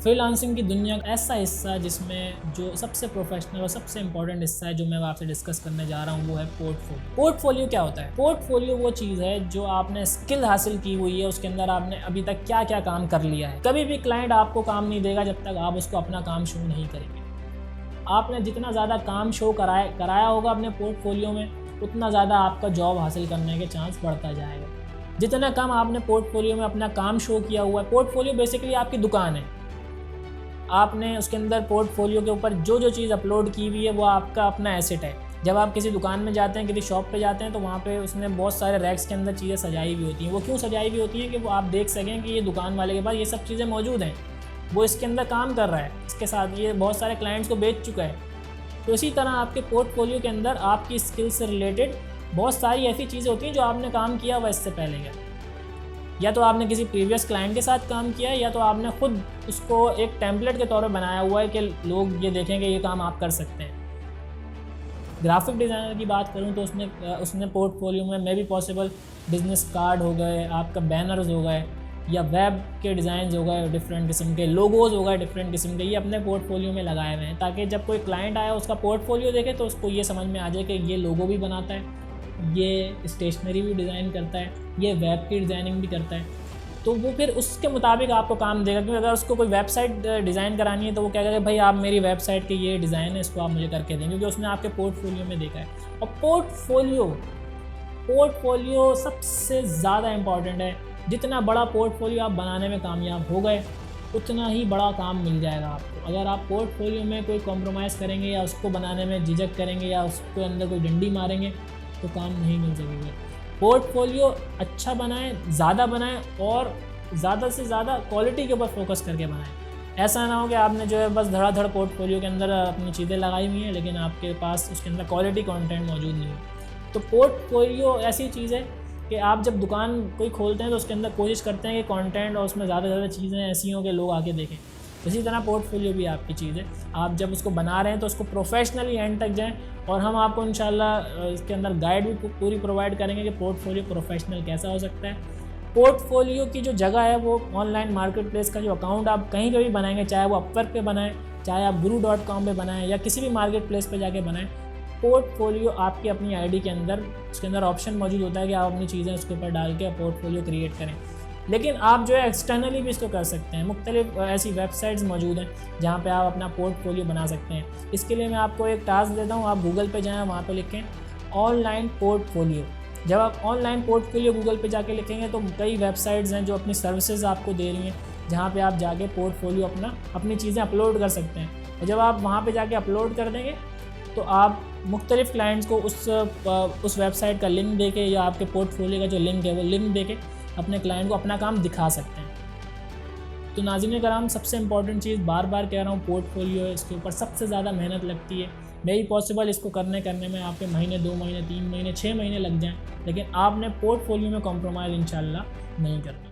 Freelancing की दुनिया का ऐसा हिस्सा है जिसमें जो सबसे प्रोफेशनल और सबसे इंपॉर्टेंट हिस्सा है जो मैं आपसे डिस्कस करने जा रहा हूँ वो है पोर्टफोलियो। पोर्टफोलियो क्या होता है? पोर्टफोलियो वो चीज़ है जो आपने स्किल हासिल की हुई है, उसके अंदर आपने अभी तक क्या क्या काम कर लिया है। कभी भी क्लाइंट आपको काम नहीं देगा जब तक आप उसको अपना काम शो नहीं करेंगे। आपने जितना ज़्यादा काम शो कराया होगा अपने पोर्टफोलियो में, उतना ज़्यादा आपका जॉब हासिल करने के चांस बढ़ता जाएगा। जितना कम आपने पोर्टफोलियो में अपना काम शो किया हुआ है, पोर्टफोलियो बेसिकली आपकी दुकान है। आपने उसके अंदर पोर्टफोलियो के ऊपर जो जो चीज़ अपलोड की हुई है वो आपका अपना एसेट है। जब आप किसी दुकान में जाते हैं, किसी शॉप पे जाते हैं, तो वहाँ पे उसने बहुत सारे रैक्स के अंदर चीज़ें सजाई हुई होती हैं। वो क्यों सजाई हुई होती हैं कि वो आप देख सकें कि ये दुकान वाले के पास ये सब चीज़ें मौजूद हैं, वो इसके अंदर काम कर रहा है, इसके साथ ये बहुत सारे क्लाइंट्स को बेच चुका है। तो इसी तरह आपके पोर्टफोलियो के अंदर आपकी स्किल से रिलेटेड बहुत सारी ऐसी चीज़ें होती हैं जो आपने काम किया हुआ इससे पहले का। या तो आपने किसी प्रीवियस क्लाइंट के साथ काम किया है, या तो आपने खुद उसको एक टेम्पलेट के तौर पर बनाया हुआ है कि लोग ये देखें कि ये काम आप कर सकते हैं। ग्राफिक डिज़ाइनर की बात करूं तो उसने पोर्टफोलियो में may be possible business card हो गए, आपका बैनर्स हो गए, या वेब के डिज़ाइन हो गए डिफरेंट किस्म के, लोगोज हो गए डिफरेंट किस्म के, ये अपने पोर्टफोलियो में लगाए हुए हैं ताकि जब कोई क्लाइंट आया उसका पोर्टफोलियो देखे तो उसको ये समझ में आ जाए कि ये लोगो भी बनाता है, ये स्टेशनरी भी डिज़ाइन करता है, ये वेब की डिज़ाइनिंग भी करता है। तो वो फिर उसके मुताबिक आपको काम देगा। क्योंकि अगर उसको कोई वेबसाइट डिज़ाइन करानी है तो वो कहेगा कि भाई आप मेरी वेबसाइट के ये डिज़ाइन है, इसको आप मुझे करके दें, क्योंकि उसने आपके पोर्टफोलियो में देखा है। और पोर्टफोलियो सबसे ज़्यादा इम्पॉर्टेंट है। जितना बड़ा पोर्टफोलियो आप बनाने में कामयाब हो गए, उतना ही बड़ा काम मिल जाएगा आपको। अगर आप पोर्टफोलियो में कोई कॉम्प्रोमाइज़ करेंगे या उसको बनाने में झिझक करेंगे या उसके अंदर कोई डंडी मारेंगे तो काम नहीं मिल सकेगा। पोर्टफोलियो अच्छा बनाएं, ज़्यादा बनाएं और ज़्यादा से ज़्यादा क्वालिटी के ऊपर फोकस करके बनाएं। ऐसा ना हो कि आपने जो है बस धड़ाधड़ पोर्टफोलियो के अंदर अपनी चीज़ें लगाई हुई हैं लेकिन आपके पास उसके अंदर क्वालिटी कंटेंट मौजूद नहीं है। तो पोर्टफोलियो ऐसी चीज़ है कि आप जब दुकान कोई खोलते हैं तो उसके अंदर कोशिश करते हैं कि कंटेंट और उसमें ज़्यादा से ज़्यादा चीज़ें ऐसी हों कि लोग आके देखें। इसी तरह पोर्टफोलियो भी आपकी चीज़ है। आप जब उसको बना रहे हैं तो उसको प्रोफेशनली एंड तक जाएं, और हम आपको इंशाल्लाह इसके अंदर गाइड भी पूरी प्रोवाइड करेंगे कि पोर्टफोलियो प्रोफेशनल कैसा हो सकता है। पोर्टफोलियो की जो जगह है वो ऑनलाइन मार्केट प्लेस का जो अकाउंट आप कहीं पर भी बनाएंगे, चाहे वो अपवर्क पे बनाएं, चाहे आप guru.com पे बनाएं या किसी भी मार्केट प्लेस पर जाके बनाएं, पोर्टफोलियो आपकी अपनी आईडी के अंदर उसके अंदर ऑप्शन मौजूद होता है कि आप अपनी चीज़ें उसके ऊपर डाल के पोर्टफोलियो क्रिएट करें। लेकिन आप जो है एक्सटर्नली भी इसको कर सकते हैं। मुख्तलिफ ऐसी वेबसाइट्स मौजूद हैं जहाँ पे आप अपना पोर्टफोलियो बना सकते हैं। इसके लिए मैं आपको एक टास्क देता हूँ, आप गूगल पे जाएँ, वहाँ पे लिखें ऑनलाइन पोर्टफोलियो। जब आप ऑनलाइन पोर्टफोलियो गूगल पे जाके लिखेंगे तो कई वेबसाइट्स हैं जो अपनी सर्विसेज आपको दे रही हैं, जहाँ पे आप जाके पोर्टफोलियो अपनी चीज़ें अपलोड कर सकते हैं। और जब आप वहाँ पे जाके अपलोड कर देंगे तो आप मुख्तलिफ क्लाइंट्स को उस वेबसाइट का लिंक देके या आपके पोर्टफोलियो का जो लिंक है वो लिंक देके अपने क्लाइंट को अपना काम दिखा सकते हैं। तो नाज़रीन कराम, सबसे इंपॉर्टेंट चीज़ बार बार कह रहा हूँ पोर्टफोलियो है। इसके ऊपर सबसे ज़्यादा मेहनत लगती है। मे बी पॉसिबल इसको करने में आपके महीने, 2 महीने, 3 महीने, 6 महीने लग जाएं, लेकिन आपने पोर्टफोलियो में कॉम्प्रोमाइज़ इंशाल्लाह नहीं करना।